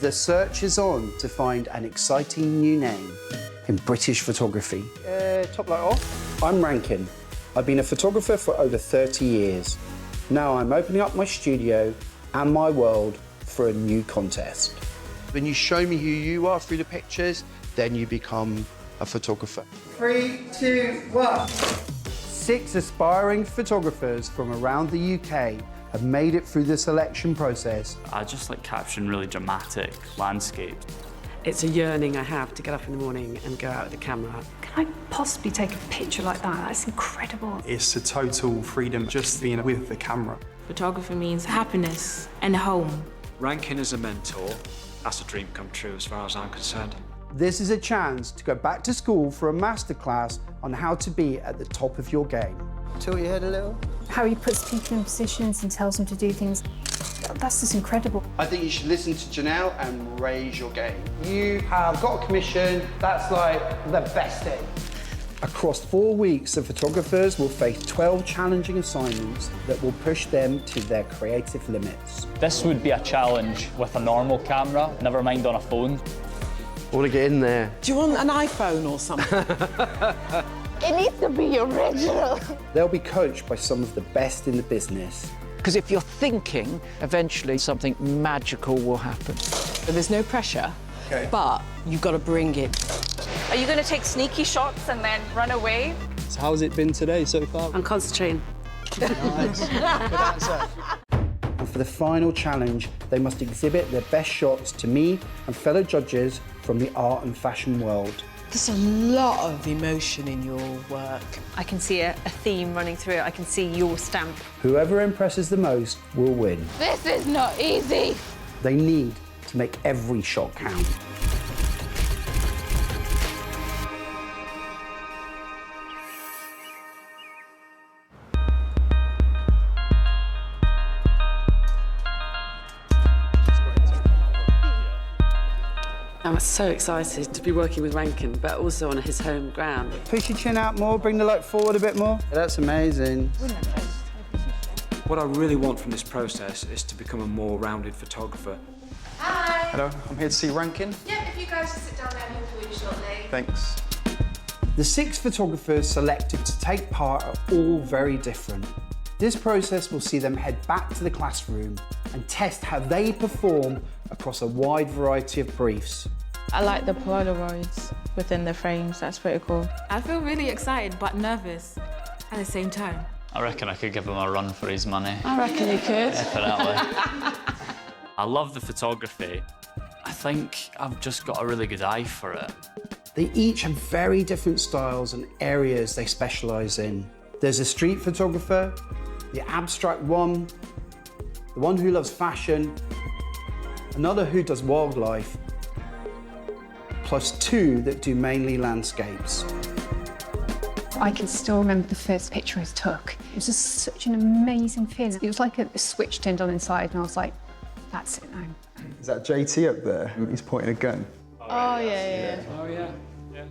The search is on to find an exciting new name in British photography. Top light off. I'm Rankin. I've been a photographer for over 30 years. Now I'm opening up my studio and my world for a new contest. When you show me who you are through the pictures, then you become a photographer. 3, 2, 1. 6 aspiring photographers from around the UK have made it through the selection process. I just like capturing really dramatic landscapes. It's a yearning I have to get up in the morning and go out with the camera. Can I possibly take a picture like that? That's incredible. It's a total freedom just being with the camera. Photography means happiness and home. Rankin as a mentor, that's a dream come true as far as I'm concerned. This is a chance to go back to school for a masterclass on how to be at the top of your game. Tilt your head a little. How he puts people in positions and tells them to do things. That's just incredible. I think you should listen to Janelle and raise your game. You have got a commission, that's like the best thing. Across 4 weeks, the photographers will face 12 challenging assignments that will push them to their creative limits. This would be a challenge with a normal camera, never mind on a phone. I want to get in there. Do you want an iPhone or something? It needs to be original. They'll be coached by some of the best in the business. Because if you're thinking, eventually something magical will happen. There's no pressure, but you've got to bring it. Are you going to take sneaky shots and then run away? So how's it been today so far? I'm concentrating. Nice. Good answer. And for the final challenge, they must exhibit their best shots to me and fellow judges from the art and fashion world. There's a lot of emotion in your work. I can see a theme running through it. I can see your stamp. Whoever impresses the most will win. This is not easy. They need to make every shot count. I'm so excited to be working with Rankin, but also on his home ground. Push your chin out more, bring the light forward a bit more. That's amazing. What I really want from this process is to become a more rounded photographer. Hi. Hello, I'm here to see Rankin. Yeah, if you guys just sit down there, he'll call you shortly. Thanks. The 6 photographers selected to take part are all very different. This process will see them head back to the classroom and test how they perform across a wide variety of briefs. I like the Polaroids within the frames, that's pretty cool. I feel really excited but nervous at the same time. I reckon I could give him a run for his money. I reckon you could. Definitely. I love the photography. I think I've just got a really good eye for it. They each have very different styles and areas they specialise in. There's a street photographer, the abstract one, the one who loves fashion, another who does wildlife, plus 2 that do mainly landscapes. I can still remember the first picture I took. It was just such an amazing feeling. It was like a switch turned on inside and I was like, that's it now. Is that JT up there? He's pointing a gun. Oh, yeah. Oh, yeah.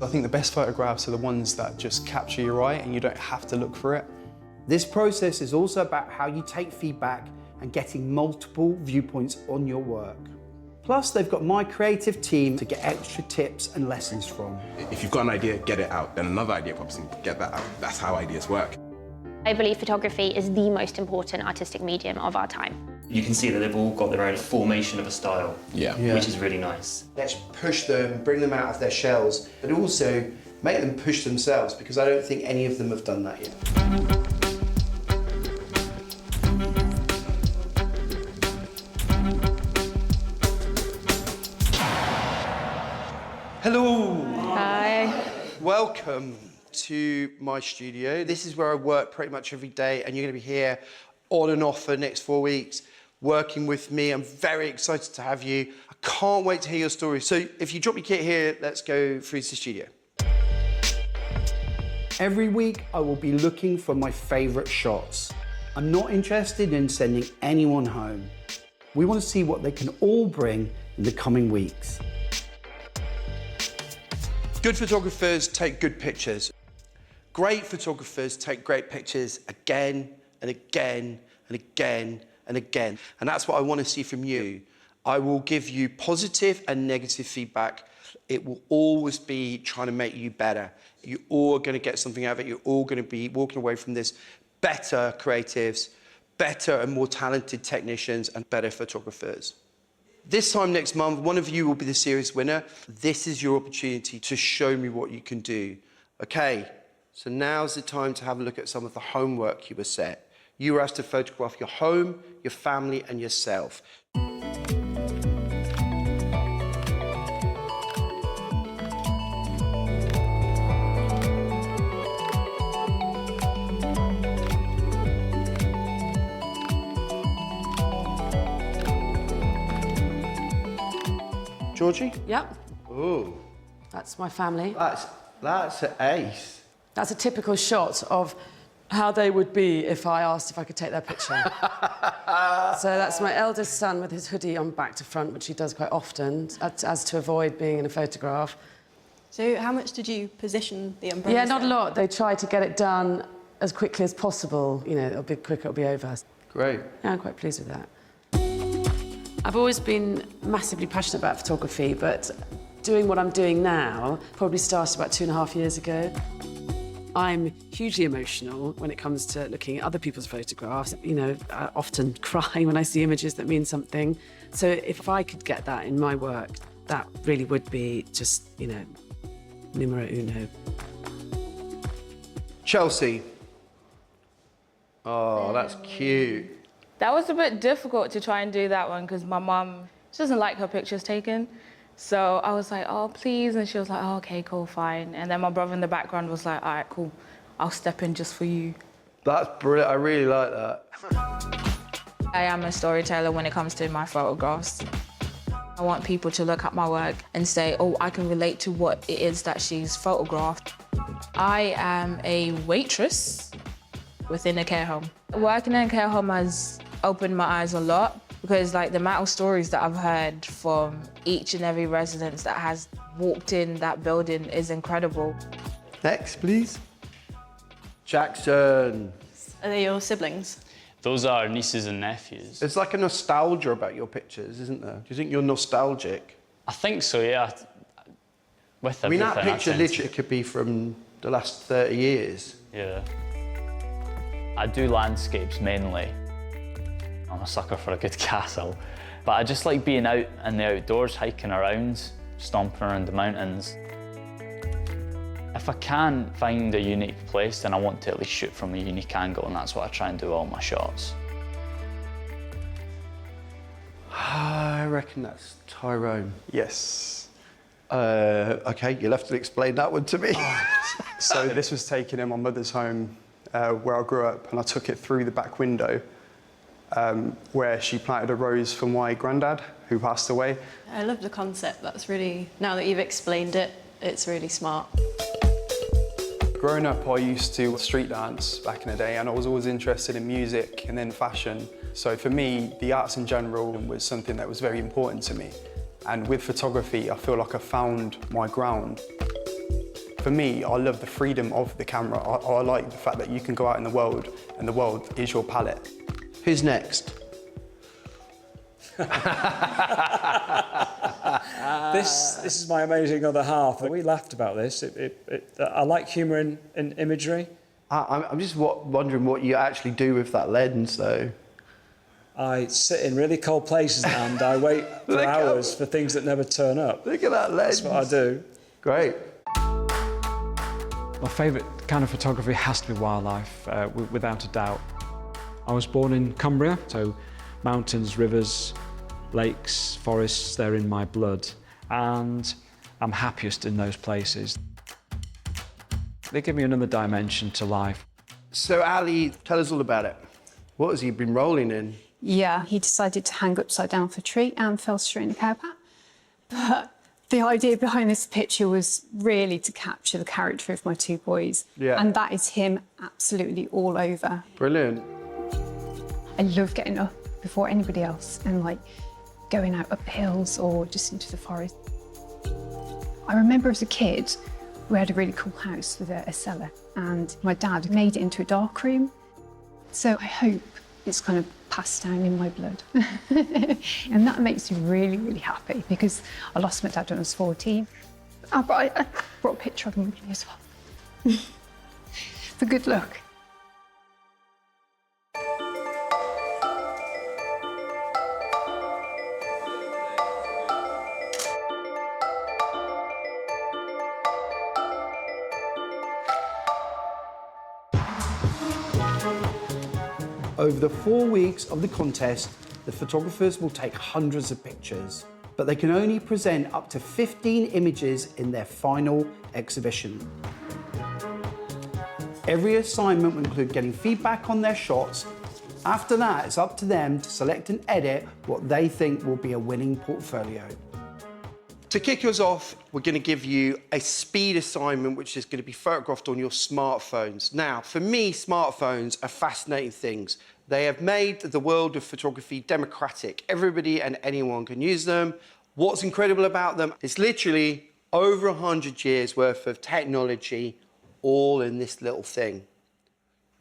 I think the best photographs are the ones that just capture your eye and you don't have to look for it. This process is also about how you take feedback and getting multiple viewpoints on your work. Plus, they've got my creative team to get extra tips and lessons from. If you've got an idea, get it out. Then another idea pops in, get that out. That's how ideas work. I believe photography is the most important artistic medium of our time. You can see that they've all got their own formation of a style, which is really nice. Let's push them, bring them out of their shells, but also make them push themselves, because I don't think any of them have done that yet. Hello. Hi. Welcome to my studio. This is where I work pretty much every day, and you're going to be here on and off for the next 4 weeks, working with me. I'm very excited to have you. I can't wait to hear your story. So if you drop your kit here, let's go through to the studio. Every week, I will be looking for my favourite shots. I'm not interested in sending anyone home. We want to see what they can all bring in the coming weeks. Good photographers take good pictures. Great photographers take great pictures again and again and again and again. And that's what I want to see from you. I will give you positive and negative feedback. It will always be trying to make you better. You're all going to get something out of it. You're all going to be walking away from this better creatives, better and more talented technicians, and better photographers. This time next month, one of you will be the series winner. This is your opportunity to show me what you can do. Okay, so now's the time to have a look at some of the homework you were set. You were asked to photograph your home, your family, and yourself. Georgie? Yep. Ooh. That's my family. That's an ace. That's a typical shot of how they would be if I asked if I could take their picture. So that's my eldest son with his hoodie on back to front, which he does quite often, as to avoid being in a photograph. So how much did you position the umbrella? Yeah, not a lot. They try to get it done as quickly as possible. You know, it'll be quicker, it'll be over. Great. Yeah, I'm quite pleased with that. I've always been massively passionate about photography, but doing what I'm doing now probably started about 2.5 years ago. I'm hugely emotional when it comes to looking at other people's photographs. You know, I often cry when I see images that mean something. So if I could get that in my work, that really would be just, you know, numero uno. Chelsea. Oh, that's cute. That was a bit difficult to try and do that one because my mum, she doesn't like her pictures taken. So I was like, oh, please. And she was like, oh, OK, cool, fine. And then my brother in the background was like, all right, cool, I'll step in just for you. That's brilliant. I really like that. I am a storyteller when it comes to my photographs. I want people to look at my work and say, oh, I can relate to what it is that she's photographed. I am a waitress within a care home. Working in a care home has opened my eyes a lot because like the amount of stories that I've heard from each and every resident that has walked in that building is incredible. Next, please. Jackson. Are they your siblings? Those are nieces and nephews. There's like a nostalgia about your pictures, isn't there? Do you think you're nostalgic? I think so, yeah. With everything, I mean, that picture literally could be from the last 30 years. Yeah. I do landscapes mainly. I'm a sucker for a good castle. But I just like being out in the outdoors, hiking around, stomping around the mountains. If I can find a unique place, then I want to at least shoot from a unique angle, and that's what I try and do with all my shots. I reckon that's Tyrone. Yes. OK, you'll have to explain that one to me. So this was taken in my mother's home where I grew up, and I took it through the back window where she planted a rose for my granddad, who passed away. I love the concept. That's really, now that you've explained it, it's really smart. Growing up, I used to street dance back in the day, and I was always interested in music and then fashion. So for me, the arts in general was something that was very important to me. And with photography, I feel like I found my ground. For me, I love the freedom of the camera. I like the fact that you can go out in the world, and the world is your palette. Who's next? This is my amazing other half. We laughed about this. I like humour and imagery. I'm just wondering what you actually do with that lens, though. I sit in really cold places and I wait for hours for things that never turn up. Look at that lens. That's what I do. Great. My favourite kind of photography has to be wildlife, without a doubt. I was born in Cumbria, so mountains, rivers, lakes, forests, they're in my blood. And I'm happiest in those places. They give me another dimension to life. So Ali, tell us all about it. What has he been rolling in? Yeah, he decided to hang upside down for a tree and fell straight in a cow pat. But the idea behind this picture was really to capture the character of my two boys. Yeah. And that is him absolutely all over. Brilliant. I love getting up before anybody else and like going out up the hills or just into the forest. I remember as a kid, we had a really cool house with a cellar, and my dad made it into a dark room. So I hope it's kind of passed down in my blood. And that makes me really, really happy because I lost my dad when I was 14. I brought a picture of him with me as well. For good luck. Over the 4 weeks of the contest, the photographers will take hundreds of pictures, but they can only present up to 15 images in their final exhibition. Every assignment will include getting feedback on their shots. After that, it's up to them to select and edit what they think will be a winning portfolio. To kick us off, we're going to give you a speed assignment which is going to be photographed on your smartphones. Now, for me, smartphones are fascinating things. They have made the world of photography democratic. Everybody and anyone can use them. What's incredible about them is literally over 100 years worth of technology all in this little thing.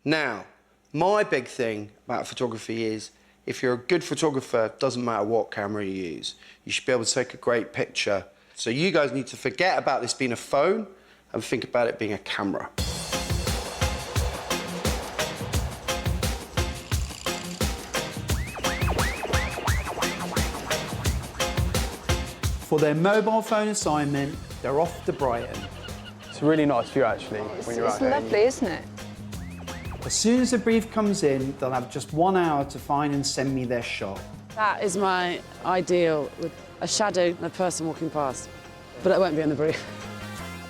Now, my big thing about photography is if you're a good photographer, it doesn't matter what camera you use. You should be able to take a great picture. So you guys need to forget about this being a phone and think about it being a camera. For their mobile phone assignment, they're off to Brighton. It's a really nice view, actually, when you're out there. It's lovely, isn't it? As soon as the brief comes in, they'll have just 1 hour to find and send me their shot. That is my ideal, with a shadow and a person walking past. But it won't be on the brief.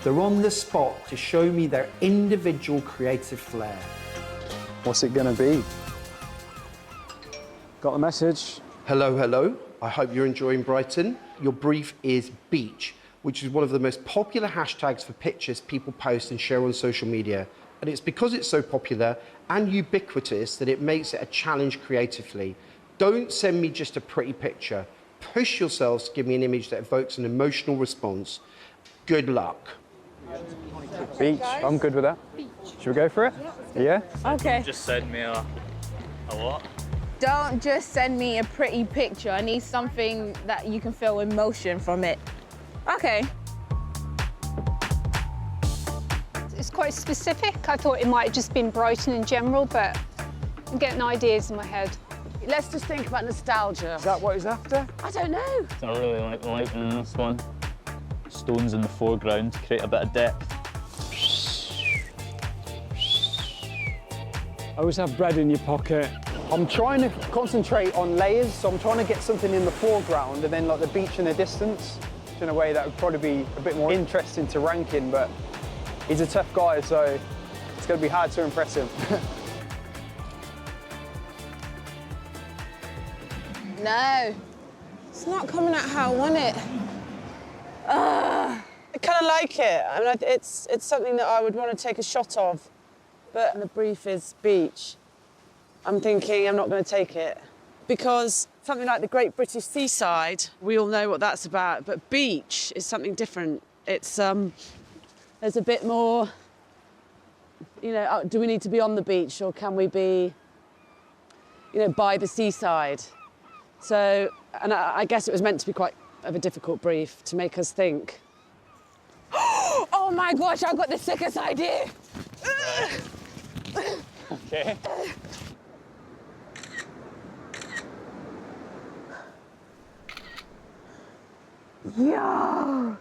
They're on the spot to show me their individual creative flair. What's it going to be? Got the message? Hello, hello. I hope you're enjoying Brighton. Your brief is beach, which is one of the most popular hashtags for pictures people post and share on social media. And it's because it's so popular and ubiquitous that it makes it a challenge creatively. Don't send me just a pretty picture. Push yourselves to give me an image that evokes an emotional response. Good luck. Beach, I'm good with that. Should we go for it? Yeah? Okay. Just send me a what? Don't just send me a pretty picture. I need something that you can feel emotion from it. Okay. It's quite specific. I thought it might have just been Brighton in general, but I'm getting ideas in my head. Let's just think about nostalgia. Is that what he's after? I don't know. I really like the lighting in this one. Stones in the foreground to create a bit of depth. Always have bread in your pocket. I'm trying to concentrate on layers, so I'm trying to get something in the foreground and then like the beach in the distance, in a way that would probably be a bit more interesting to Rankin, but he's a tough guy, so it's going to be hard to impress him. No, it's not coming out how I want it. I kind of like it. I mean, it's something that I would want to take a shot of, but the brief is beach. I'm thinking I'm not going to take it because something like the Great British Seaside, we all know what that's about, but beach is something different. It's there's a bit more, you know, do we need to be on the beach or can we be, you know, by the seaside? So, and I guess it was meant to be quite of a difficult brief to make us think. Oh my gosh, I've got the sickest idea. Okay. Yo,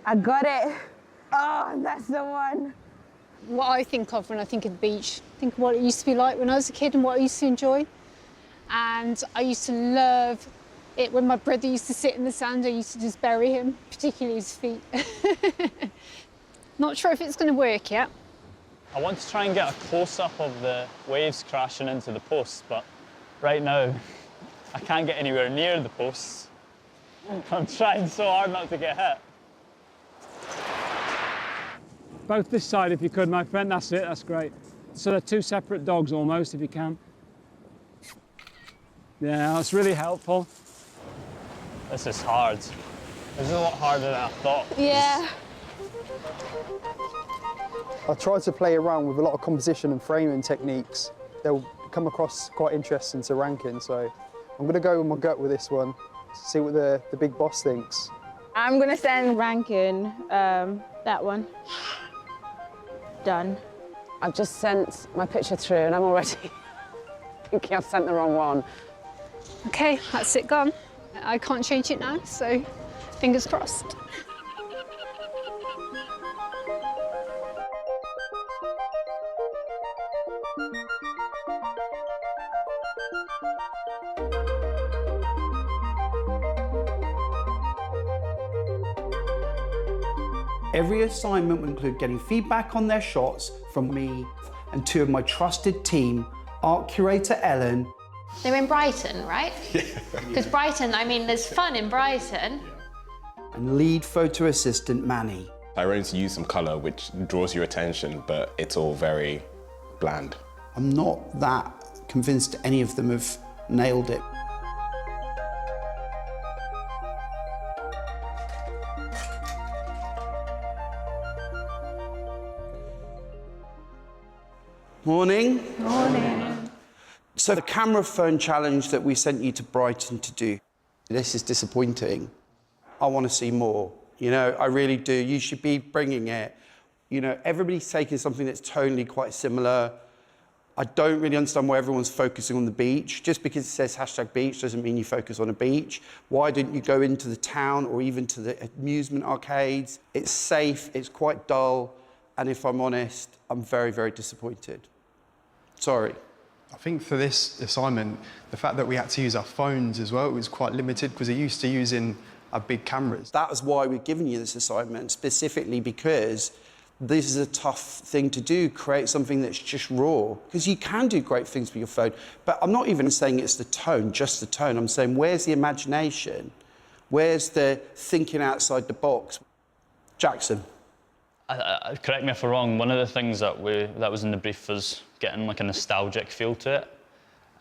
I got it. Oh, that's the one. What I think of when I think of the beach, think of what it used to be like when I was a kid and what I used to enjoy. And I used to love it when my brother used to sit in the sand. I used to just bury him, particularly his feet. Not sure if it's going to work yet. I want to try and get a close-up of the waves crashing into the posts, but right now I can't get anywhere near the posts. I'm trying so hard not to get hit. Both this side if you could, my friend, that's it, that's great. So they're two separate dogs almost, if you can. Yeah, that's really helpful. This is hard. This is a lot harder than I thought. Yeah. I tried to play around with a lot of composition and framing techniques. They'll come across quite interesting to Rankin, so I'm going to go with my gut with this one, see what the big boss thinks. I'm going to send Rankin that one. Done. I've just sent my picture through and I'm already thinking I've sent the wrong one. Okay, that's it gone. I can't change it now, so fingers crossed. Every assignment will include getting feedback on their shots from me and 2 of my trusted team, art curator Ellen. They're in Brighton, right? Because Brighton, I mean, there's fun in Brighton. And lead photo assistant Manny. I wanted to use some colour which draws your attention, but it's all very bland. I'm not that convinced any of them have nailed it. Morning. Morning. So the camera phone challenge that we sent you to Brighton to do, this is disappointing. I want to see more. You know, I really do. You should be bringing it. You know, everybody's taking something that's tonally quite similar. I don't really understand why everyone's focusing on the beach. Just because it says #beach doesn't mean you focus on a beach. Why didn't you go into the town or even to the amusement arcades? It's safe, it's quite dull, and if I'm honest, I'm very, very disappointed. Sorry. I think for this assignment, the fact that we had to use our phones as well, it was quite limited because they're used to using our big cameras. That was why we've given you this assignment, specifically because this is a tough thing to do, create something that's just raw. Because you can do great things with your phone, but I'm not even saying it's the tone, just the tone. I'm saying, where's the imagination? Where's the thinking outside the box? Jackson. Correct me if I'm wrong, one of the things that was in the brief was getting like a nostalgic feel to it.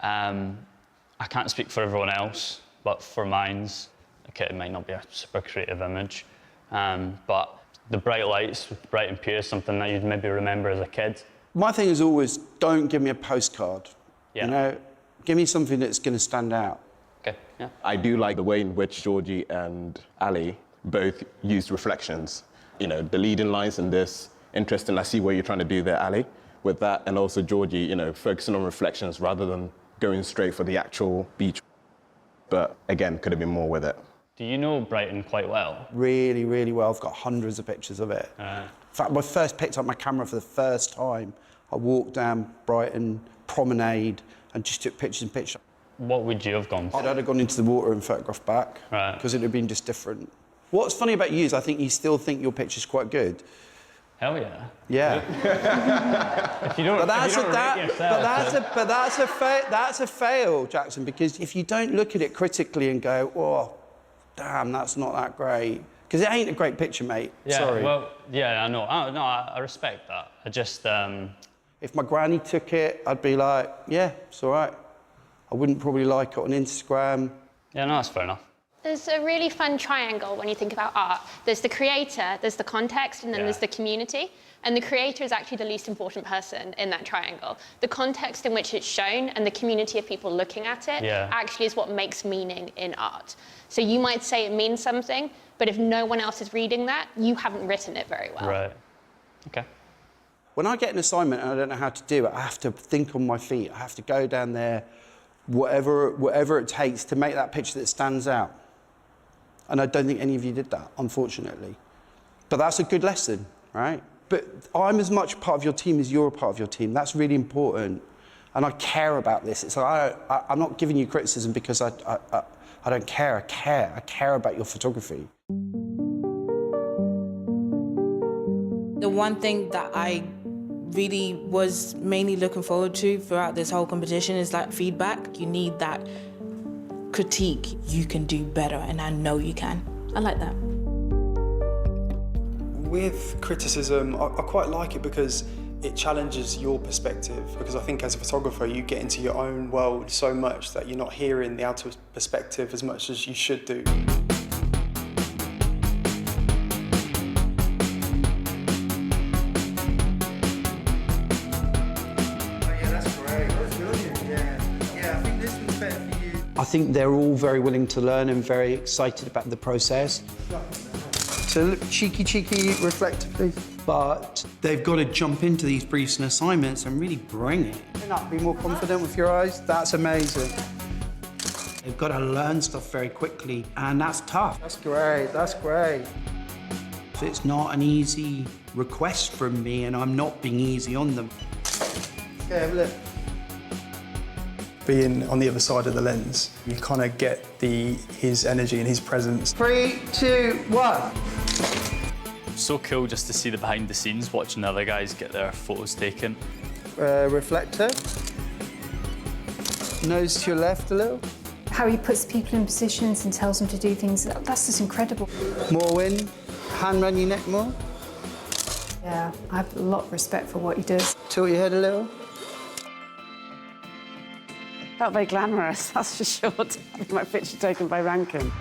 I can't speak for everyone else, but for mine's, okay, it might not be a super creative image, but the bright lights with Bright and Pier is something that you'd maybe remember as a kid. My thing is always, don't give me a postcard. Yeah. You know, give me something that's going to stand out. Okay, yeah. I do like the way in which Georgie and Ali both used reflections. You know, the leading lines in this, interesting, I see where you're trying to do there, Ali, with that, and also Georgie, you know, focusing on reflections rather than going straight for the actual beach. But again, could have been more with it. Do you know Brighton quite well? Really, really well. I've got hundreds of pictures of it. In fact, when I first picked up my camera for the first time, I walked down Brighton Promenade and just took pictures and pictures. What would you have gone for? I'd have gone into the water and photographed back, because it would have been just different. What's funny about you is I think you still think your picture's quite good. Hell yeah. Yeah. If you don't, that's a fail, Jackson, because if you don't look at it critically and go, oh, damn, that's not that great. Because it ain't a great picture, mate. Yeah, Sorry. well, yeah, I know. I respect that. I just... If my granny took it, I'd be like, yeah, it's all right. I wouldn't probably like it on Instagram. Yeah, no, that's fair enough. There's a really fun triangle when you think about art. There's the creator, there's the context, and then there's the community. And the creator is actually the least important person in that triangle. The context in which it's shown and the community of people looking at it actually is what makes meaning in art. So you might say it means something, but if no one else is reading that, you haven't written it very well. Right. Okay. When I get an assignment and I don't know how to do it, I have to think on my feet. I have to go down there, whatever it takes to make that picture that stands out. And I don't think any of you did that, unfortunately. But that's a good lesson, right? But I'm as much part of your team as you're a part of your team. That's really important. And I care about this. It's like I'm not giving you criticism because I don't care. I care about your photography. The one thing that I really was mainly looking forward to throughout this whole competition is that feedback. You need that critique. You can do better, and I know you can. I like that. With criticism, I quite like it because it challenges your perspective, because I think as a photographer you get into your own world so much that you're not hearing the outer perspective as much as you should do. I think they're all very willing to learn and very excited about the process. So cheeky reflector, please. But they've got to jump into these briefs and assignments and really bring it. Be more confident with your eyes. That's amazing. They've got to learn stuff very quickly, and that's tough. That's great, that's great. So it's not an easy request from me, and I'm not being easy on them. Okay, have a look. Being on the other side of the lens, you kind of get his energy and his presence. 3, 2, 1. So cool just to see the behind the scenes, watching the other guys get their photos taken. Reflector. Nose to your left a little. How he puts people in positions and tells them to do things, that's just incredible. More wind. Hand round your neck more. Yeah, I have a lot of respect for what he does. Tilt your head a little. Felt very glamorous, that's for sure, to have my picture taken by Rankin.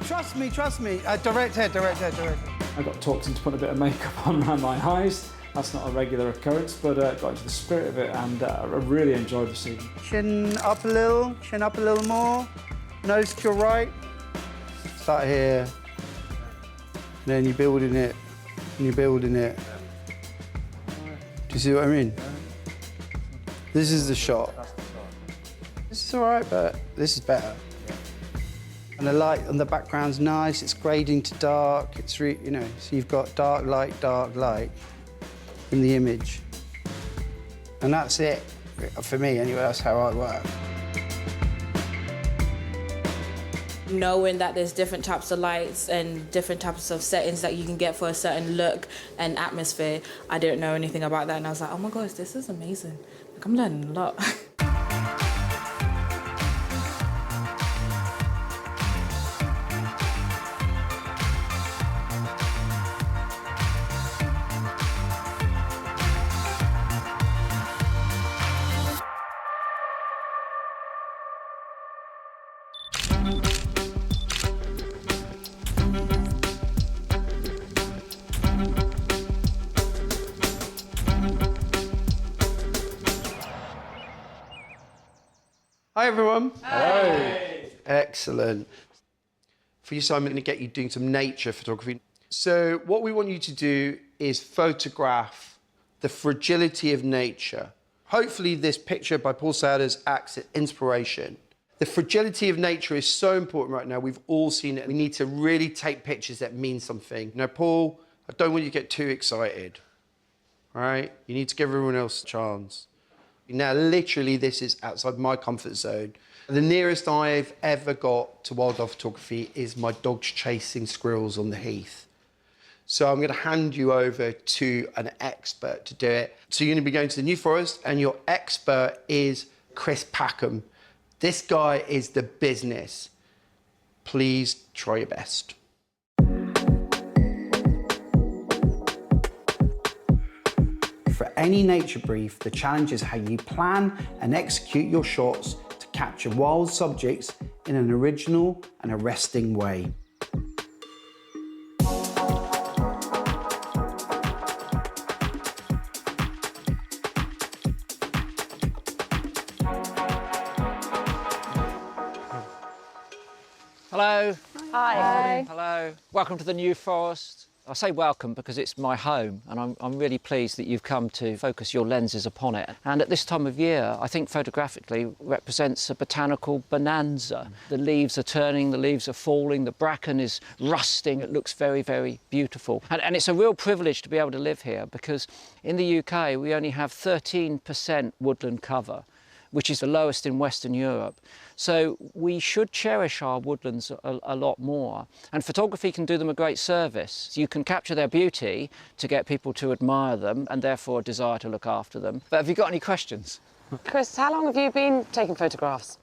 Trust me. Direct head. I got talked into putting a bit of makeup on around my eyes. That's not a regular occurrence, but got into the spirit of it, and I really enjoyed the scene. Chin up a little more. Nose to your right. Start here. And then you're building it. Do you see what I mean? This is the shot. This is all right, but this is better. And the light on the background's nice. It's grading to dark. It's so you've got dark light in the image. And that's it. For me, anyway, that's how I work. Knowing that there's different types of lights and different types of settings that you can get for a certain look and atmosphere, I didn't know anything about that, and I was like, oh my gosh, this is amazing. Like, I'm learning a lot. Hi, everyone. Hi. Excellent. For your assignment, I'm going to get you doing some nature photography. So what we want you to do is photograph the fragility of nature. Hopefully this picture by Paul Souders acts as inspiration. The fragility of nature is so important right now. We've all seen it. We need to really take pictures that mean something. Now, Paul, I don't want you to get too excited, all right? You need to give everyone else a chance. Now, literally, this is outside my comfort zone. The nearest I've ever got to wildlife photography is my dogs chasing squirrels on the heath. So I'm going to hand you over to an expert to do it. So you're going to be going to the New Forest, and your expert is Chris Packham. This guy is the business. Please try your best. For any nature brief, the challenge is how you plan and execute your shots to capture wild subjects in an original and arresting way. Hello. Hi. Hello. Welcome to the New Forest. I say welcome because it's my home, and I'm really pleased that you've come to focus your lenses upon it. And at this time of year, I think photographically represents a botanical bonanza. The leaves are turning, the leaves are falling, the bracken is rusting. It looks very, very beautiful. And it's a real privilege to be able to live here, because in the UK, we only have 13% woodland cover, which is the lowest in Western Europe. So we should cherish our woodlands a lot more. And photography can do them a great service. You can capture their beauty to get people to admire them and therefore desire to look after them. But have you got any questions? Chris, how long have you been taking photographs?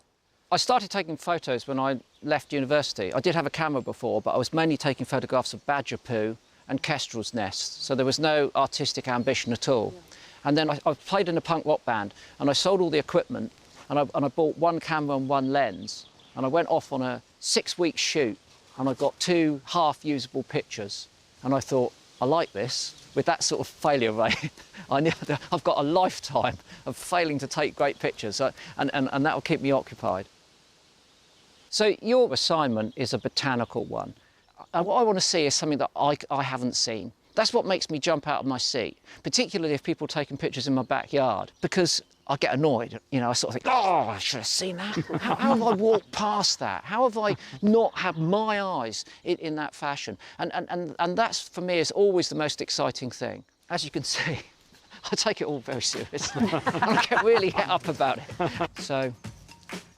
I started taking photos when I left university. I did have a camera before, but I was mainly taking photographs of badger poo and kestrel's nests. So there was no artistic ambition at all. And then I played in a punk rock band, and I sold all the equipment, and I bought one camera and one lens, and I went off on a 6-week shoot, and I got 2 half-usable pictures. And I thought, I like this, with that sort of failure rate, I've got a lifetime of failing to take great pictures, and that will keep me occupied. So your assignment is a botanical one. What I want to see is something that I haven't seen. That's what makes me jump out of my seat, particularly if people are taking pictures in my backyard, because I get annoyed. You know, I sort of think, oh, I should have seen that. How have I walked past that? How have I not had my eyes in that fashion? And that's, for me, is always the most exciting thing. As you can see, I take it all very seriously. I get really het up about it. So,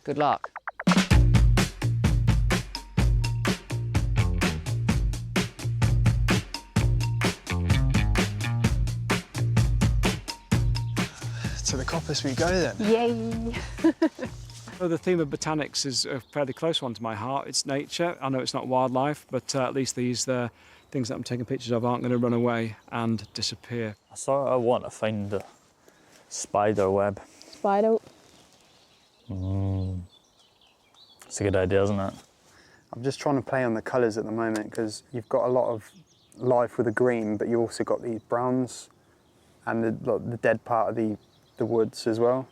good luck. To the coppice we go then. Yay! So the theme of botanics is a fairly close one to my heart. It's nature. I know it's not wildlife, but at least these things that I'm taking pictures of aren't going to run away and disappear. I sort of want to find the spider web. Spider. It's a good idea, isn't it? I'm just trying to play on the colours at the moment because you've got a lot of life with the green, but you also got these browns and the dead part of the woods as well.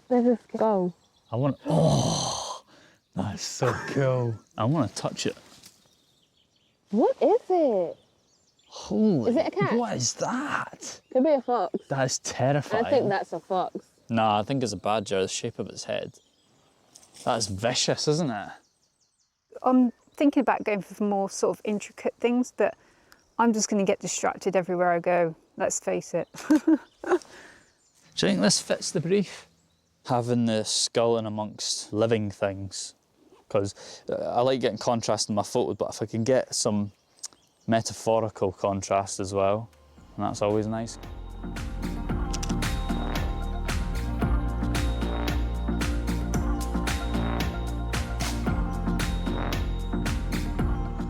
There's a skull. I want. Oh, that's so cool. I want to touch it. What is it? Holy. Is it a cat? What is that? Could be a fox. That's terrifying. I think that's a fox. Nah, I think it's a badger, the shape of its head. That's vicious, isn't it? I'm thinking about going for more sort of intricate things, but I'm just going to get distracted everywhere I go, let's face it. Do you think this fits the brief? Having the skull in amongst living things. Because I like getting contrast in my photos, but if I can get some metaphorical contrast as well, and that's always nice.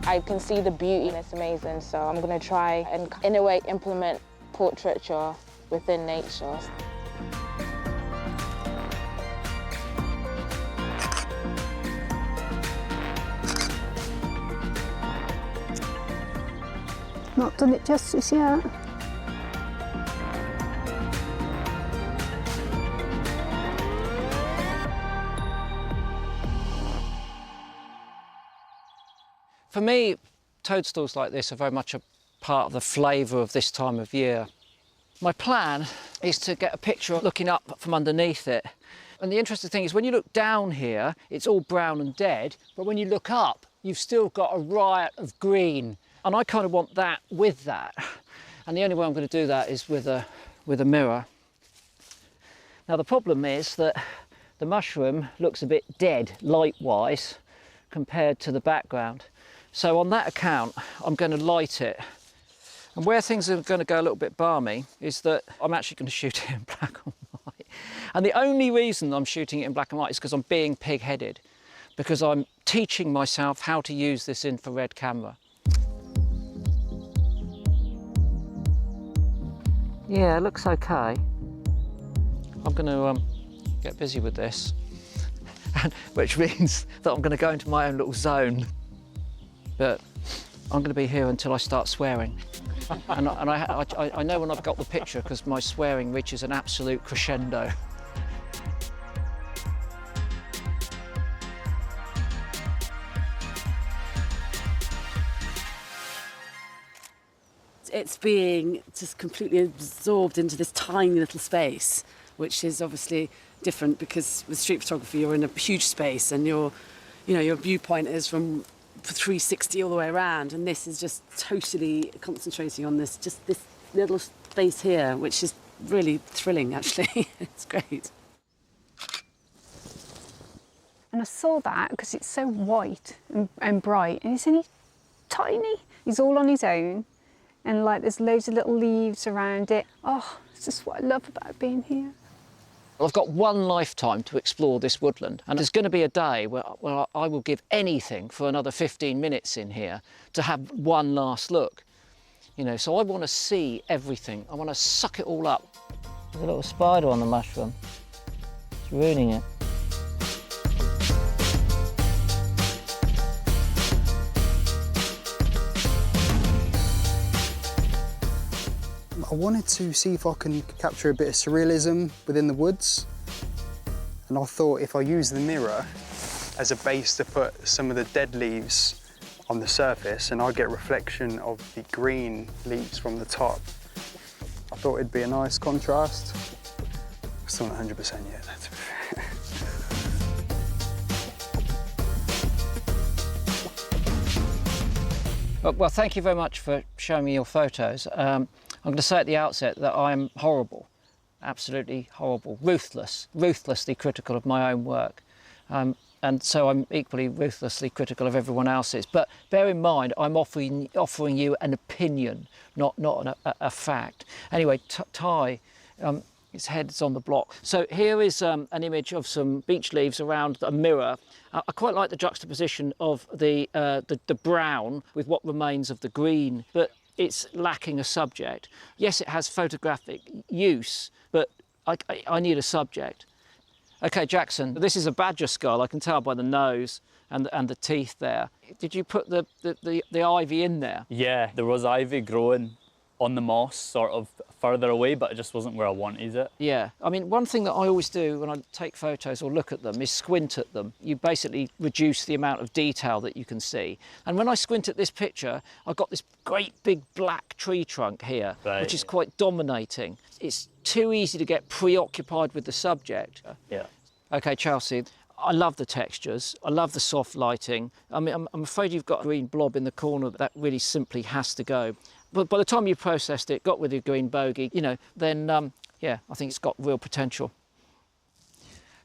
I can see the beauty and it's amazing, so I'm going to try and in a way implement portraiture within nature. Not done it justice yet. For me, toadstools like this are very much a part of the flavour of this time of year. My plan is to get a picture looking up from underneath it. And the interesting thing is when you look down here, it's all brown and dead, but when you look up, you've still got a riot of green. And I kind of want that with that. And the only way I'm going to do that is with a mirror. Now the problem is that the mushroom looks a bit dead light-wise compared to the background. So on that account, I'm going to light it. And where things are going to go a little bit balmy is that I'm actually going to shoot it in black and white. And the only reason I'm shooting it in black and white is because I'm being pig-headed, because I'm teaching myself how to use this infrared camera. Yeah, it looks okay. I'm going to get busy with this, which means that I'm going to go into my own little zone. But I'm going to be here until I start swearing. And I know when I've got the picture because my swearing reaches an absolute crescendo. It's being just completely absorbed into this tiny little space, which is obviously different because with street photography you're in a huge space and your viewpoint is from 360 all the way around, and this is just totally concentrating on this little space here, which is really thrilling actually. It's great. And I saw that because it's so white and bright, and isn't he tiny? He's all on his own. And like there's loads of little leaves around it. Oh, it's just what I love about being here. Well, I've got one lifetime to explore this woodland, and there's going to be a day where I will give anything for another 15 minutes in here to have one last look. You know, so I want to see everything. I want to suck it all up. There's a little spider on the mushroom. It's ruining it. I wanted to see if I can capture a bit of surrealism within the woods. And I thought if I use the mirror as a base to put some of the dead leaves on the surface and I get reflection of the green leaves from the top, I thought it'd be a nice contrast. Still not 100% yet. Well, thank you very much for showing me your photos. I'm going to say at the outset that I'm horrible, absolutely horrible, ruthlessly critical of my own work. And so I'm equally ruthlessly critical of everyone else's. But bear in mind, I'm offering you an opinion, not a fact. Anyway, Ty, his head's on the block. So here is an image of some beech leaves around a mirror. I quite like the juxtaposition of the brown with what remains of the green, but it's lacking a subject. Yes, it has photographic use, but I need a subject. Okay, Jackson, this is a badger skull. I can tell by the nose and the teeth there. Did you put the ivy in there? Yeah, there was ivy growing on the moss, sort of further away, but it just wasn't where I wanted it. Yeah, I mean, one thing that I always do when I take photos or look at them is squint at them. You basically reduce the amount of detail that you can see. And when I squint at this picture, I've got this great big black tree trunk here, which is quite dominating. It's too easy to get preoccupied with the subject. Yeah. Okay, Chelsea, I love the textures. I love the soft lighting. I mean, I'm afraid you've got a green blob in the corner that really simply has to go. But by the time you processed it, got with your green bogey, you know, then, yeah, I think it's got real potential.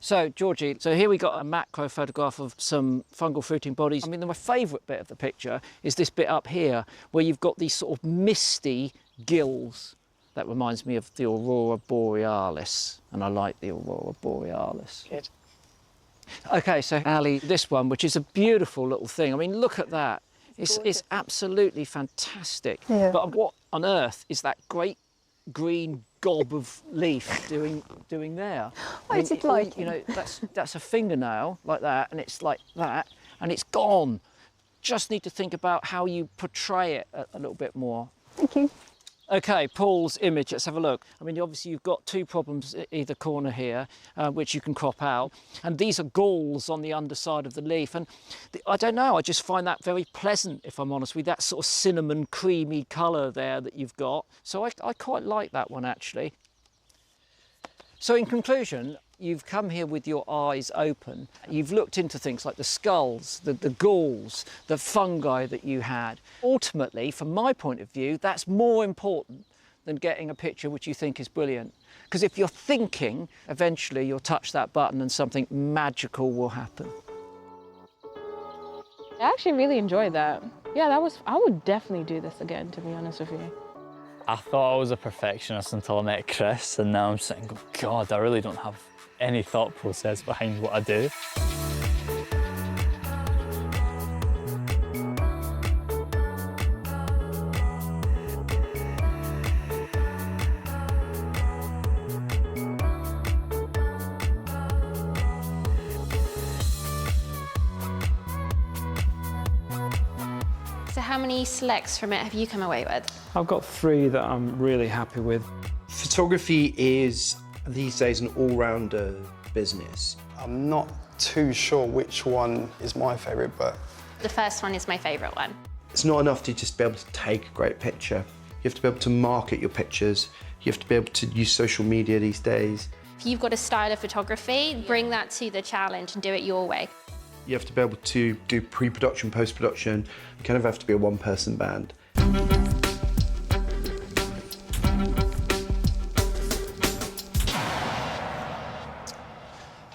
So, Georgie, so here we got a macro photograph of some fungal fruiting bodies. I mean, my favourite bit of the picture is this bit up here, where you've got these sort of misty gills. That reminds me of the Aurora Borealis, and I like the Aurora Borealis. Good. Okay, so Ali, this one, which is a beautiful little thing. I mean, look at that. It's absolutely fantastic. Yeah. But what on earth is that great green gob of leaf doing there? I did like it. You know, that's a fingernail like that, and it's like that, and it's gone. Just need to think about how you portray it a little bit more. Thank you. Okay, Paul's image, let's have a look. I mean, obviously you've got two problems at either corner here, which you can crop out. And these are galls on the underside of the leaf. And I don't know, I just find that very pleasant, if I'm honest with you, that sort of cinnamon creamy colour there that you've got. So I quite like that one, actually. So in conclusion, you've come here with your eyes open. You've looked into things like the skulls, the galls, the fungi that you had. Ultimately, from my point of view, that's more important than getting a picture which you think is brilliant. Because if you're thinking, eventually you'll touch that button and something magical will happen. I actually really enjoyed that. Yeah, I would definitely do this again, to be honest with you. I thought I was a perfectionist until I met Chris, and now I'm sitting, God, I really don't have any thought process behind what I do. So how many selects from it have you come away with? I've got 3 that I'm really happy with. Photography is, these days, an all-rounder business. I'm not too sure which one is my favourite, but... The first one is my favourite one. It's not enough to just be able to take a great picture. You have to be able to market your pictures. You have to be able to use social media these days. If you've got a style of photography, bring that to the challenge and do it your way. You have to be able to do pre-production, post-production. You kind of have to be a one-person band.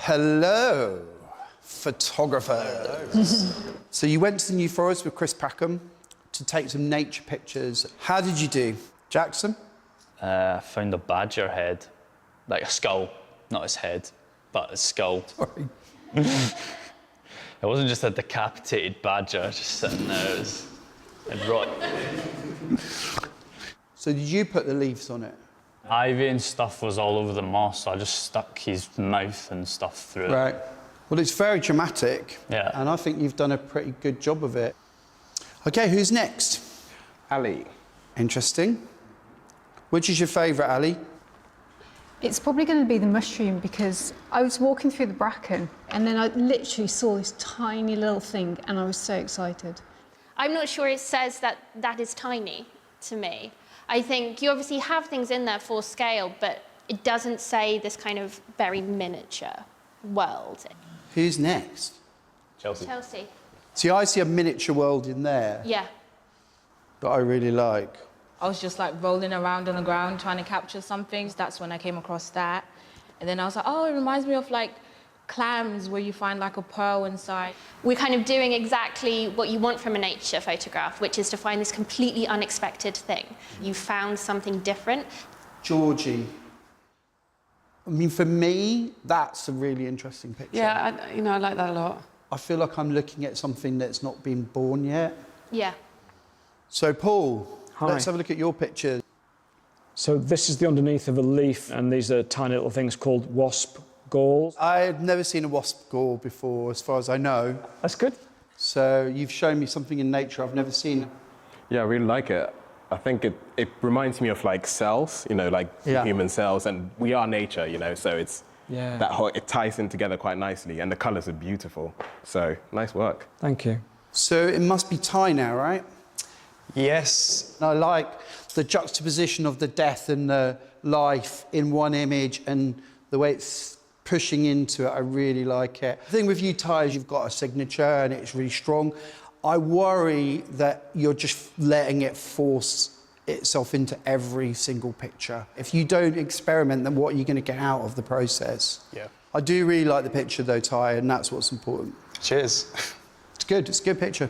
Hello, photographers. So you went to the New Forest with Chris Packham to take some nature pictures. How did you do, Jackson? I found a badger head, like a skull, not his head, but a skull. Sorry. It wasn't just a decapitated badger just sitting there. It rot. So did you put the leaves on it? Ivy and stuff was all over the moss, so I just stuck his mouth and stuff through it. Right. Well, it's very dramatic. Yeah. And I think you've done a pretty good job of it. OK, who's next? Ali. Interesting. Which is your favourite, Ali? It's probably going to be the mushroom because I was walking through the bracken and then I literally saw this tiny little thing and I was so excited. I'm not sure it says that that is tiny to me. I think you obviously have things in there for scale, but it doesn't say this kind of very miniature world. Who's next? Chelsea. Chelsea. See, I see a miniature world in there Yeah. that I really like. I was just like rolling around on the ground trying to capture something. That's when I came across that. And then I was like, oh, it reminds me of like clams where you find like a pearl inside. We're kind of doing exactly what you want from a nature photograph, which is to find this completely unexpected thing. You found something different. Georgie. I mean, for me, that's a really interesting picture. Yeah, I like that a lot. I feel like I'm looking at something that's not been born yet. Yeah. So, Paul, Hi. let's have a look at your picture. So this is the underneath of a leaf, and these are tiny little things called wasp galls. I've never seen a wasp gall before, as far as I know. That's good. So you've shown me something in nature I've never seen. Yeah, I really like it. I think it reminds me of like cells, you know, like human cells, and we are nature, you know, so it's that whole, it ties in together quite nicely, and the colours are beautiful. So nice work. Thank you. So it must be Thai now, right? Yes. I like the juxtaposition of the death and the life in one image and the way it's pushing into it. I really like it. The thing with you, Thai, is you've got a signature and it's really strong. I worry that you're just letting it force itself into every single picture. If you don't experiment, then what are you going to get out of the process? Yeah. I do really like the picture though, Ty, and that's what's important. Cheers. It's good, it's a good picture.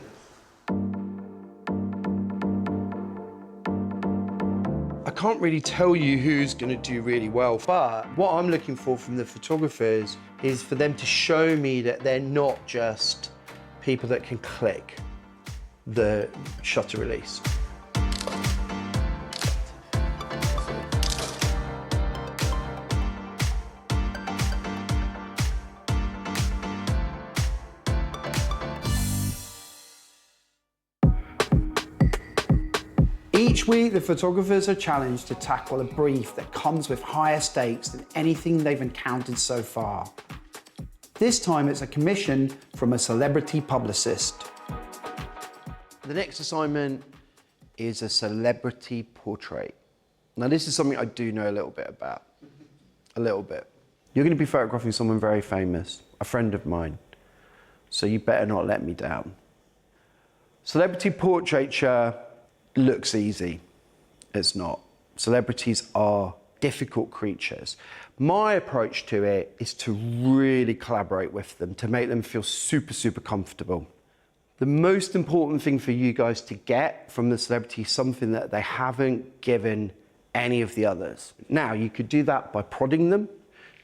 I can't really tell you who's going to do really well, but what I'm looking for from the photographers is for them to show me that they're not just people that can click the shutter release. Each week, the photographers are challenged to tackle a brief that comes with higher stakes than anything they've encountered so far. This time, it's a commission from a celebrity publicist. The next assignment is a celebrity portrait. Now, this is something I do know a little bit about. A little bit. You're going to be photographing someone very famous, a friend of mine, so you better not let me down. Celebrity portraiture looks easy. It's not. Celebrities are difficult creatures. My approach to it is to really collaborate with them, to make them feel super, super comfortable. The most important thing for you guys to get from the celebrity is something that they haven't given any of the others. Now, you could do that by prodding them.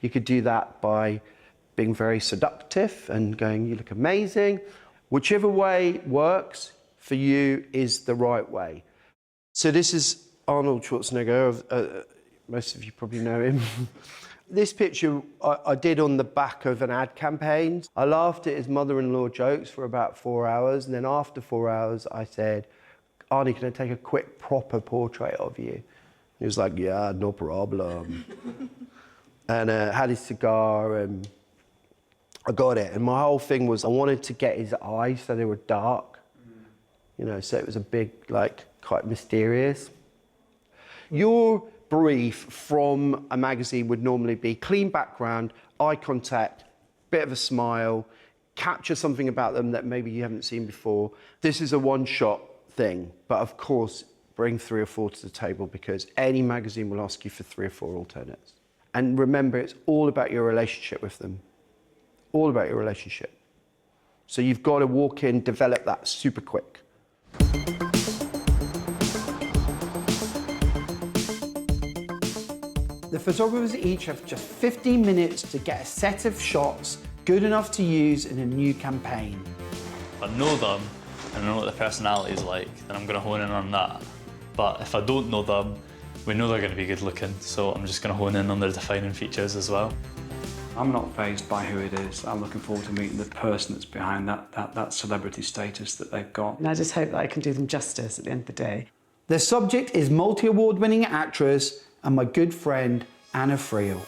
You could do that by being very seductive and going, you look amazing. Whichever way works for you is the right way. So this is Arnold Schwarzenegger. Most of you probably know him. This picture I did on the back of an ad campaign. I laughed at his mother-in-law jokes for about 4 hours, and then after 4 hours, I said, Arnie, can I take a quick, proper portrait of you? He was like, yeah, no problem. And had his cigar, and I got it. And my whole thing was I wanted to get his eyes so they were dark. You know, so it was a big, like, quite mysterious. Your brief from a magazine would normally be clean background, eye contact, bit of a smile, capture something about them that maybe you haven't seen before. This is a one-shot thing, but of course, bring 3 or 4 to the table because any magazine will ask you for 3 or 4 alternates. And remember, it's all about your relationship with them. All about your relationship. So you've got to walk in, develop that super quick. The photographers each have just 15 minutes to get a set of shots good enough to use in a new campaign. If I know them and I know what their personality is like, then I'm going to hone in on that. But if I don't know them, we know they're going to be good looking, so I'm just going to hone in on their defining features as well. I'm not fazed by who it is. I'm looking forward to meeting the person that's behind that celebrity status that they've got. And I just hope that I can do them justice at the end of the day. The subject is multi-award-winning actress and my good friend, Anna Friel.